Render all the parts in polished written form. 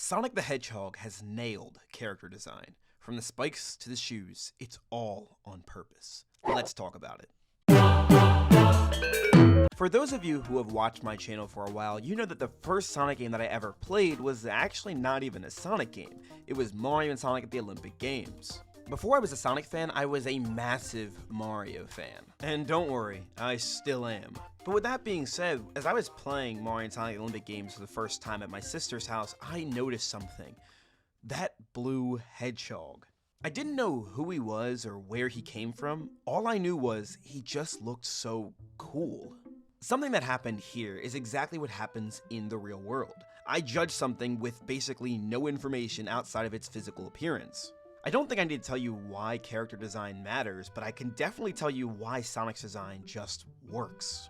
Sonic the Hedgehog has nailed character design. From the spikes to the shoes, it's all on purpose. Let's talk about it. For those of you who have watched my channel for a while, you know that the first Sonic game that I ever played was actually not even a Sonic game. It was Mario and Sonic at the Olympic Games. Before I was a Sonic fan, I was a massive Mario fan. And don't worry, I still am. But with that being said, as I was playing Mario and Sonic at the Olympic Games for the first time at my sister's house, I noticed something. That Blue Hedgehog. I didn't know who he was or where he came from. All I knew was he just looked so cool. Something that happened here is exactly what happens in the real world. I judge something with basically no information outside of its physical appearance. I don't think I need to tell you why character design matters, but I can definitely tell you why Sonic's design just works.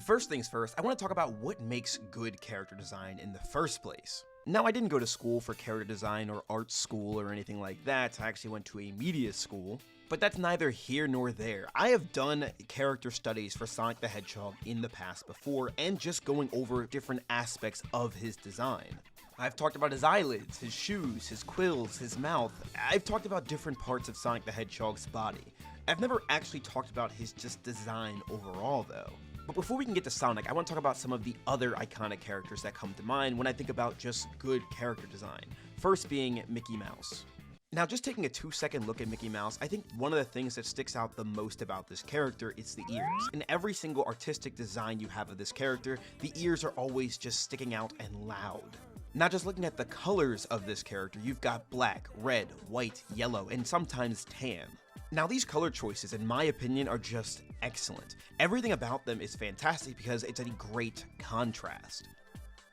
First things first, I want to talk about what makes good character design in the first place. Now, I didn't go to school for character design or art school or anything like that. I actually went to a media school, but that's neither here nor there. I have done character studies for Sonic the Hedgehog in the past before, and just going over different aspects of his design. I've talked about his eyelids, his shoes, his quills, his mouth. I've talked about different parts of Sonic the Hedgehog's body. I've never actually talked about his just design overall though. But before we can get to Sonic, I want to talk about some of the other iconic characters that come to mind when I think about just good character design. First being Mickey Mouse. Now, just taking a 2-second look at Mickey Mouse, I think one of the things that sticks out the most about this character is the ears. In every single artistic design you have of this character, the ears are always just sticking out and loud. Now, just looking at the colors of this character, you've got black, red, white, yellow, and sometimes tan. Now, these color choices, in my opinion, are just excellent. Everything about them is fantastic because it's a great contrast.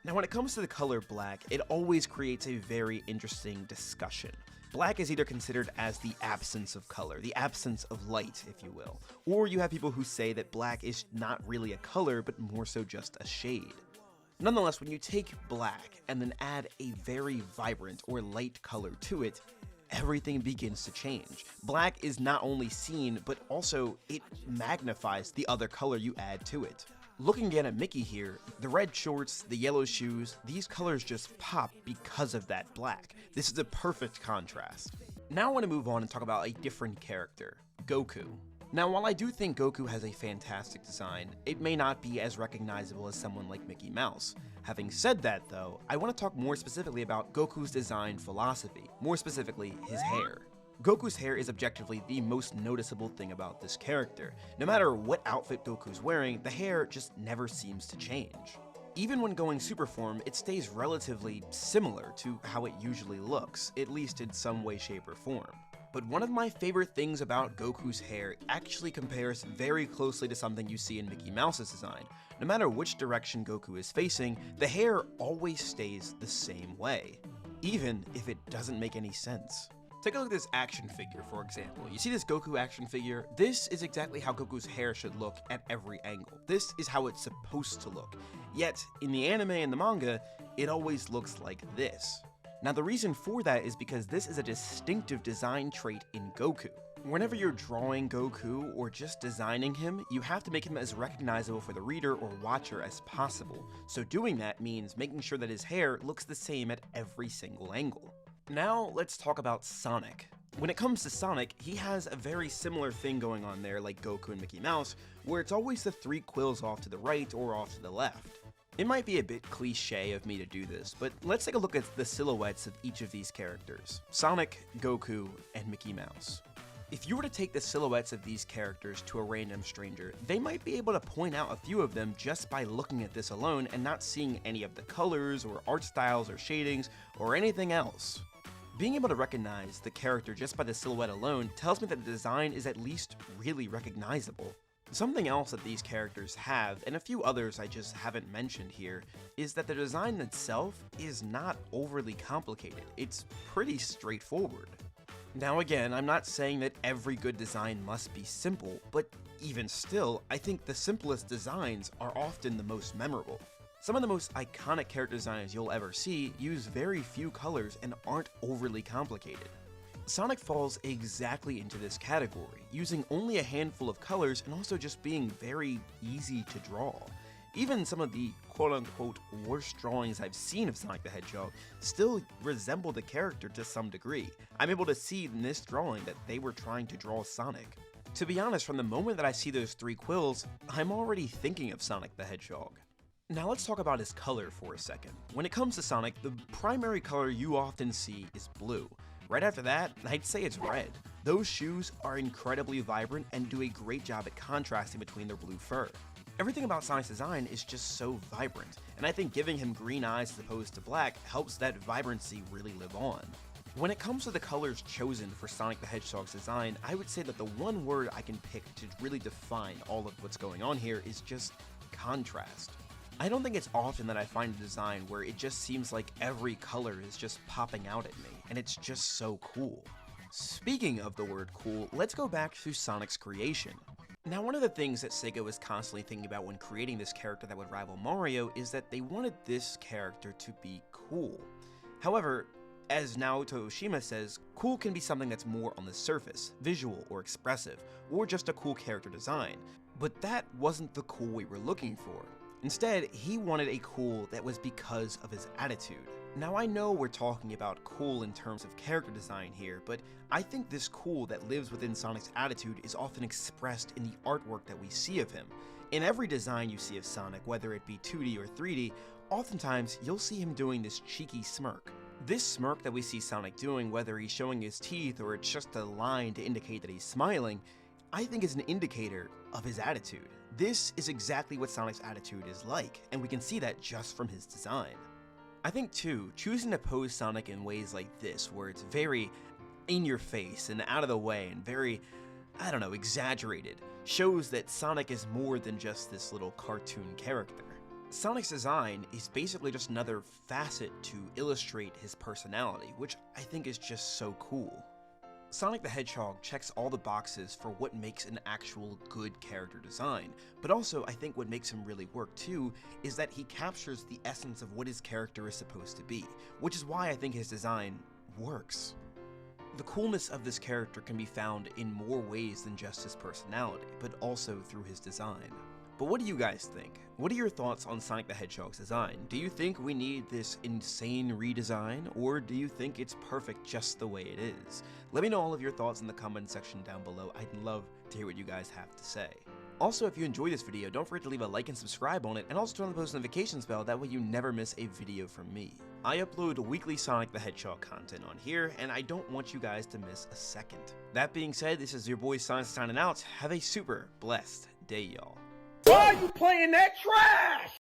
Now, when it comes to the color black, it always creates a very interesting discussion. Black is either considered as the absence of color, the absence of light, if you will. Or you have people who say that black is not really a color, but more so just a shade. Nonetheless, when you take black and then add a very vibrant or light color to it, everything begins to change. Black is not only seen, but also it magnifies the other color you add to it. Looking again at Mickey here, the red shorts, the yellow shoes, these colors just pop because of that black. This is a perfect contrast. Now I want to move on and talk about a different character, Goku. Now, while I do think Goku has a fantastic design, it may not be as recognizable as someone like Mickey Mouse. Having said that though, I want to talk more specifically about Goku's design philosophy, more specifically his hair. Goku's hair is objectively the most noticeable thing about this character. No matter what outfit Goku's wearing, the hair just never seems to change. Even when going super form, it stays relatively similar to how it usually looks, at least in some way, shape, or form. But one of my favorite things about Goku's hair actually compares very closely to something you see in Mickey Mouse's design. No matter which direction Goku is facing, the hair always stays the same way, even if it doesn't make any sense. Take a look at this action figure, for example. You see this Goku action figure? This is exactly how Goku's hair should look at every angle. This is how it's supposed to look. Yet, in the anime and the manga, it always looks like this. Now, the reason for that is because this is a distinctive design trait in Goku. Whenever you're drawing Goku or just designing him, you have to make him as recognizable for the reader or watcher as possible. So doing that means making sure that his hair looks the same at every single angle. Now, let's talk about Sonic. When it comes to Sonic, he has a very similar thing going on there like Goku and Mickey Mouse, where it's always the 3 quills off to the right or off to the left. It might be a bit cliche of me to do this, but let's take a look at the silhouettes of each of these characters: Sonic, Goku, and Mickey Mouse. If you were to take the silhouettes of these characters to a random stranger, they might be able to point out a few of them just by looking at this alone and not seeing any of the colors or art styles or shadings or anything else. Being able to recognize the character just by the silhouette alone tells me that the design is at least really recognizable. Something else that these characters have, and a few others I just haven't mentioned here, is that the design itself is not overly complicated. It's pretty straightforward. Now again, I'm not saying that every good design must be simple, but even still, I think the simplest designs are often the most memorable. Some of the most iconic character designs you'll ever see use very few colors and aren't overly complicated. Sonic falls exactly into this category, using only a handful of colors and also just being very easy to draw. Even some of the quote-unquote worst drawings I've seen of Sonic the Hedgehog still resemble the character to some degree. I'm able to see in this drawing that they were trying to draw Sonic. To be honest, from the moment that I see those 3 quills, I'm already thinking of Sonic the Hedgehog. Now let's talk about his color for a second. When it comes to Sonic, the primary color you often see is blue. Right after that, I'd say it's red. Those shoes are incredibly vibrant and do a great job at contrasting between their blue fur. Everything about Sonic's design is just so vibrant, and I think giving him green eyes as opposed to black helps that vibrancy really live on. When it comes to the colors chosen for Sonic the Hedgehog's design, I would say that the one word I can pick to really define all of what's going on here is just contrast. I don't think it's often that I find a design where it just seems like every color is just popping out at me, and it's just so cool. Speaking of the word cool, let's go back to Sonic's creation. Now, one of the things that Sega was constantly thinking about when creating this character that would rival Mario is that they wanted this character to be cool. However, as Naoto Oshima says, cool can be something that's more on the surface, visual or expressive, or just a cool character design. But that wasn't the cool we were looking for. Instead, he wanted a cool that was because of his attitude. Now, I know we're talking about cool in terms of character design here, but I think this cool that lives within Sonic's attitude is often expressed in the artwork that we see of him. In every design you see of Sonic, whether it be 2D or 3D, oftentimes you'll see him doing this cheeky smirk. This smirk that we see Sonic doing, whether he's showing his teeth or it's just a line to indicate that he's smiling, I think is an indicator of his attitude. This is exactly what Sonic's attitude is like, and we can see that just from his design. I think too, choosing to pose Sonic in ways like this, where it's very in your face and out of the way and very, exaggerated, shows that Sonic is more than just this little cartoon character. Sonic's design is basically just another facet to illustrate his personality, which I think is just so cool. Sonic the Hedgehog checks all the boxes for what makes an actual good character design, but also I think what makes him really work too is that he captures the essence of what his character is supposed to be, which is why I think his design works. The coolness of this character can be found in more ways than just his personality, but also through his design. But what do you guys think? What are your thoughts on Sonic the Hedgehog's design? Do you think we need this insane redesign, or do you think it's perfect just the way it is? Let me know all of your thoughts in the comment section down below. I'd love to hear what you guys have to say. Also, if you enjoyed this video, don't forget to leave a like and subscribe on it, and also turn on the post notifications bell, that way you never miss a video from me. I upload weekly Sonic the Hedgehog content on here, and I don't want you guys to miss a second. That being said, this is your boy SONICSTA signing out. Have a super blessed day, y'all. Why are you playing that trash?